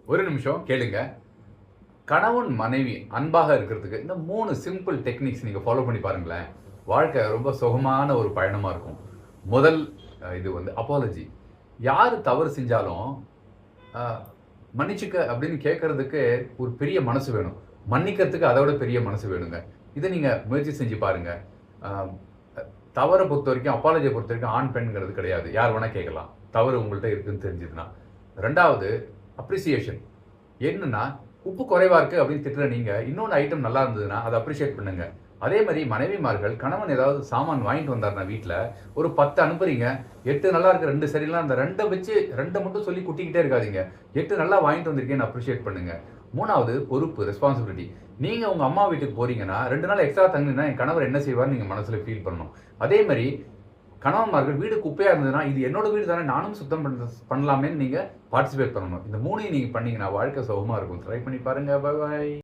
ஒரு நிமிஷம் கேளுங்க. கணவன் மனைவி அன்பாக இருக்கிறதுக்கு இந்த 3 சிம்பிள் டெக்னிக்ஸ் நீங்க ஃபாலோ பண்ணி பாருங்களேன். வாழ்க்கை ரொம்ப சுகமான ஒரு பயணமா இருக்கும். முதல் இது வந்து அப்பாலஜி. யாரு தவறு செஞ்சாலும் அ மன்னிச்சுக்க அப்படின்னு கேட்கறதுக்கு ஒரு பெரிய மனசு வேணும். மன்னிக்கிறதுக்கு அத விட பெரிய மனசு வேணுங்க. இத நீங்க முயற்சி செஞ்சு பாருங்க. அ தவற பொறுத்தவரைக்கும் அப்பாலஜிய பொறுத்தவரைக்கும் ஆண், பெண்ங்கிறது கிடையாது. யார் வேணா கேட்கலாம். தவறு உங்கள்ட்ட இருக்குன்னு தெரிஞ்சதுன்னா. 2வது அப்ரிசியேஷன். என்னன்னா, உப்பு குறைவா இருக்கு அப்படின்னு திட்டுற நீங்க, இன்னொன்னு ஐட்டம் நல்லா இருந்ததுன்னா, அத அப்ரிஷியேட் பண்ணுங்க. அதே மாரி மனைவிமார்கள் கணவன் ஏதாவது சாமான் வாங்கிட்டு வந்தாருன்னா வீட்ல, ஒரு 10 அனுப்புறீங்க. 8 நல்லா இருக்கு, 2 சரியில்ல. அந்த 2 வச்சு 2 மட்டும் சொல்லி குட்டிக்கிட்டே இருக்காதீங்க. 8 நல்லா வாங்கிட்டு வந்திருக்கேன்னு அப்ரிஷியேட் பண்ணுங்க. 3வது பொறுப்பு, ரெஸ்பான்சிபிலிட்டி. நீங்க உங்க அம்மா வீட்டுக்கு போறீங்கன்னா, 2 நாள் எக்ஸ்ட்ரா தங்குனீங்கன்னா, என் கணவர் என்ன செய்வார்ன்னு நீங்க மனசுல ஃபீல் பண்ணணும். அதே மாரி கணவன்மார்கள் வீடு குப்பையா இருந்ததுன்னா, இது என்னோட வீடு தானே நானும் சுத்தம் பண்ணலாமேன்னு நீங்க பார்ட்டிசிபேட் பண்ணணும். இந்த 3யும் நீங்க பண்ணீங்கன்னா வாழ்க்கை சுகமா இருக்கும். ட்ரை பண்ணி பாருங்க. பாய்.